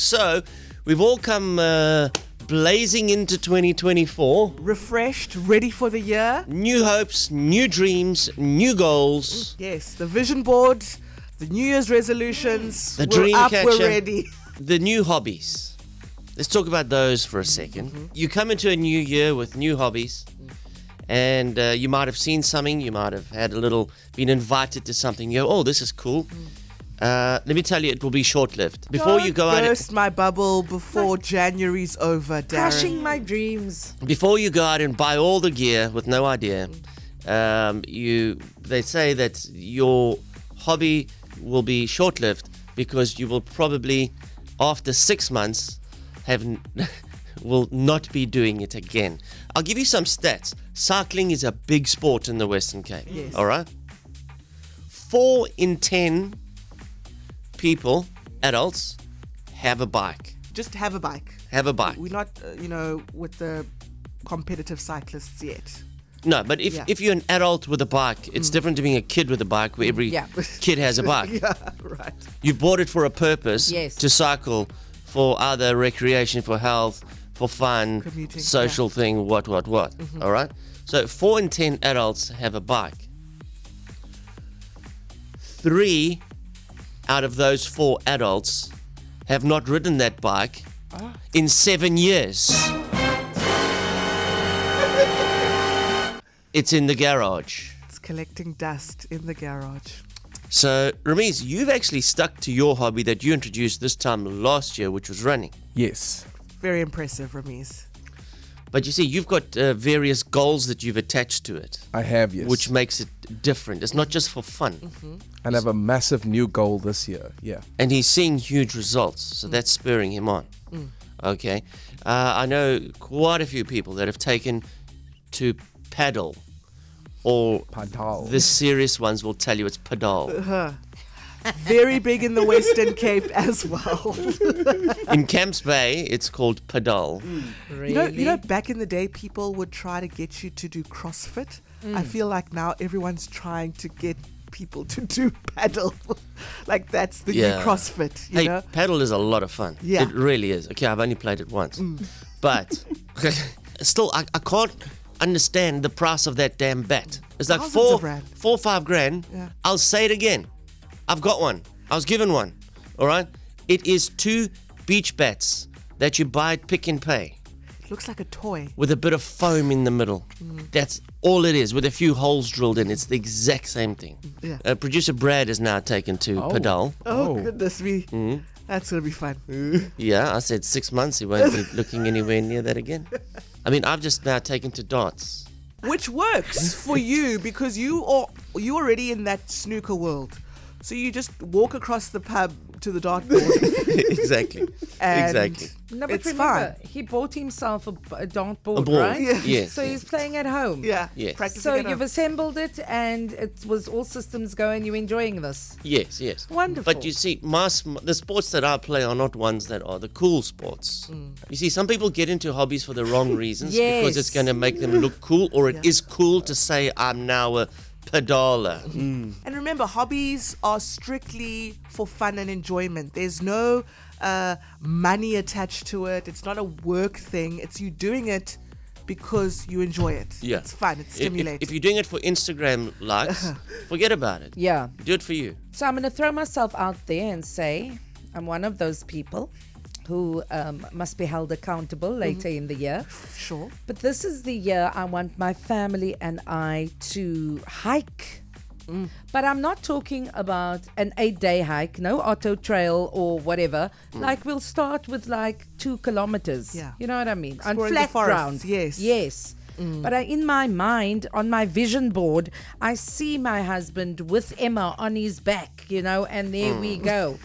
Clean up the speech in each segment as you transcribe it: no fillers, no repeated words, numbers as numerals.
So, we've all come blazing into 2024. Refreshed, ready for the year. New hopes, new dreams, new goals. Yes, the vision board, the New Year's resolutions. The we're dream up, catcher. we're ready. The new hobbies. Let's talk about those for a second. You come into a new year with new hobbies, and you might have seen something, you might have had been invited to something. You go, oh, this is cool. Let me tell you, it will be short-lived. Before you go out, burst my bubble before January's over, Darren. Crushing my dreams. before you go out and buy all the gear with no idea, they say that your hobby will be short-lived because you will probably, after 6 months, will not be doing it again. I'll give you some stats. Cycling is a big sport in the Western Cape. Yes. All right. 4 in 10 people, adults, have a bike. Just have a bike. Have a bike. We're not, with the competitive cyclists yet. No, but if you're an adult with a bike, it's different to being a kid with a bike where every kid has a bike. Yeah, right. You bought it for a purpose, Yes. to cycle for either recreation, for health, for fun, Commuting, social thing, what. All right? So 4 in 10 adults have a bike. 3 out of those 4 adults have not ridden that bike in 7 years. It's in the garage. It's collecting dust in the garage. So, Ramiz, you've actually stuck to your hobby that you introduced this time last year, which was running. Yes. Very impressive, Ramiz. But you see, you've got various goals that you've attached to it, I have, yes. which makes it different. It's not just for fun. And I have a massive new goal this year. Yeah. And he's seeing huge results, so that's spurring him on. Okay. I know quite a few people that have taken to paddle, or Padal. the serious ones will tell you it's padal. Very big in the Western Cape as well. In Camps Bay, it's called padal. Really? You know, back in the day, people would try to get you to do CrossFit. I feel like now everyone's trying to get people to do paddle. Like that's the new CrossFit, you know? Paddle is a lot of fun. Yeah. It really is. Okay, I've only played it once. But still, I can't understand the price of that damn bat. It's like Thousands of rand. 4 or 5 grand. Yeah. I'll say it again. I've got one. I was given one. All right? It is 2 beach bats that you buy at Pick and Pay It looks like a toy. with a bit of foam in the middle. That's all it is, with a few holes drilled in. It's the exact same thing. Yeah. Producer Brad has now taken to padal. Oh, Oh. goodness me. That's going to be fun. Yeah, I said 6 months. He won't be looking anywhere near that again. I mean, I've just now taken to darts. Which works for you because you're already in that snooker world. So you just walk across the pub to the dartboard. Exactly. And Exactly. No, but it's remember, fine. he bought himself a dartboard, A ball. right? Yeah. Yes. So he's playing at home. Yeah. Yes. Practicing So at you've home. assembled it and it was all systems go and you're enjoying this. Yes, yes. Wonderful. But you see, the sports that I play are not ones that are the cool sports. You see, some people get into hobbies for the wrong reasons because it's Yes. going to make them look cool, or it is cool to say, I'm now a pedaler. And remember, hobbies are strictly for fun and enjoyment. There's no money attached to it. It's not a work thing. It's you doing it because you enjoy it. Yeah. It's fun. It's If stimulating. you're doing it for Instagram likes, forget about it. Yeah. Do it for you. So I'm going to throw myself out there and say I'm one of those people who must be held accountable later in the year. Sure. But this is the year I want my family and I to hike. But I'm not talking about an 8-day hike, no auto trail or whatever. Like we'll start with like 2 kilometers. Yeah. You know what I mean? Exploring On the flat forest, ground. yes. Yes. But in my mind, on my vision board, I see my husband with Emma on his back, you know, and there we go.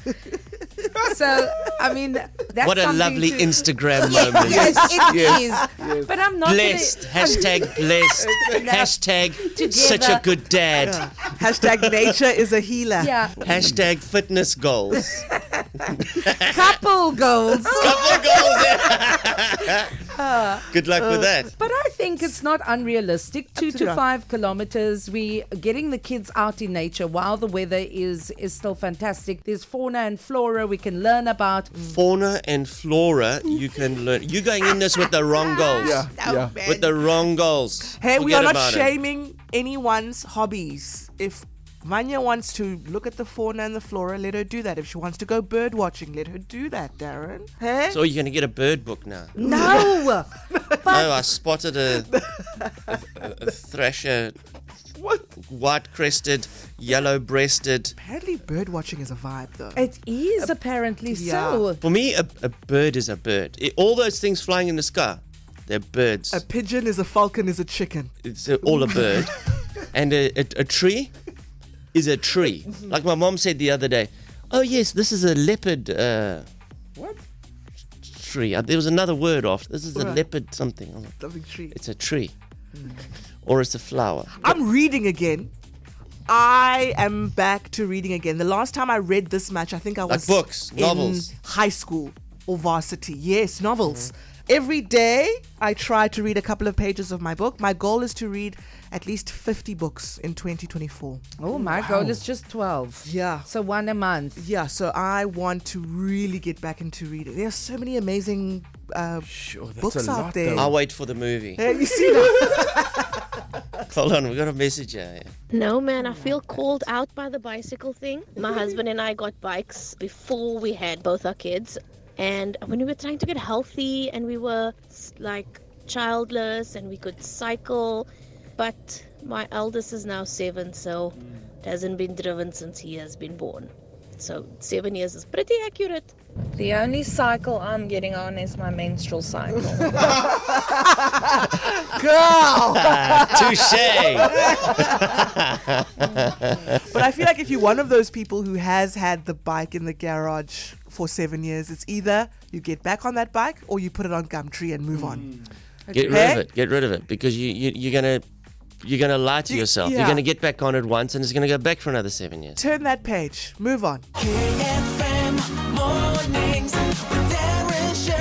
So, I mean, that's What a something lovely to- Instagram moment. Yes, it is. But I'm not Blessed. Hashtag blessed. Hashtag Together. such a good dad. Hashtag nature is a healer. Yeah, Hashtag fitness goals. couple goals. Couple goals. Good luck with that. But I think think it's not unrealistic. 2 to Absolutely not. 5 kilometers. We getting the kids out in nature while the weather is still fantastic. There's fauna and flora we can learn about. Fauna and flora, you can learn. You're going in this with the wrong goals. Yeah, yeah. With the wrong goals. Hey, we Forget are not about it. shaming anyone's hobbies. If Vanya wants to look at the fauna and the flora, let her do that. If she wants to go bird watching, let her do that, Darren. Hey? So you're going to get a bird book now. No! Oh, I spotted a thrasher, What? white-crested, yellow-breasted. Apparently bird watching is a vibe, though. It is apparently yeah. so. For me, a bird is a bird. All those things flying in the sky, they're birds. A pigeon is a falcon is a chicken. It's all a bird. And a tree is a tree. Like my mom said the other day, oh yes, this is a leopard What? tree. There was another word after. This is a Right. leopard something. I'm like, Something tree. it's a tree. Or it's a flower. I'm reading again. I am back to reading again. The last time I read this much, I think I was books, in novels. high school or varsity. Yes, novels. Every day I try to read a couple of pages of my book. My goal is to read at least 50 books in 2024. Oh, my goal is just 12. Yeah. So one a month. Yeah, so I want to really get back into reading. There are so many amazing Sure, that's books a out lot, there. though. I'll wait for the movie. Hey, you see that? Hold on, we got a message here. No, man, I feel called out by the bicycle thing. My husband and I got bikes before we had both our kids. And when we were trying to get healthy and we were like childless and we could cycle, but my eldest is now 7, so it hasn't been driven since he has been born. So 7 years is pretty accurate. The only cycle I'm getting on is my menstrual cycle. Girl! Touche! But I feel like if you're one of those people who has had the bike in the garage for 7 years, it's either you get back on that bike or you put it on Gumtree and move on. Get rid Hey? of it. Get rid of it because you're gonna lie to yourself. yeah. You're gonna get back on it once, and it's gonna go back for another 7 years. Turn that page. Move on. KFM mornings with Darren Shay.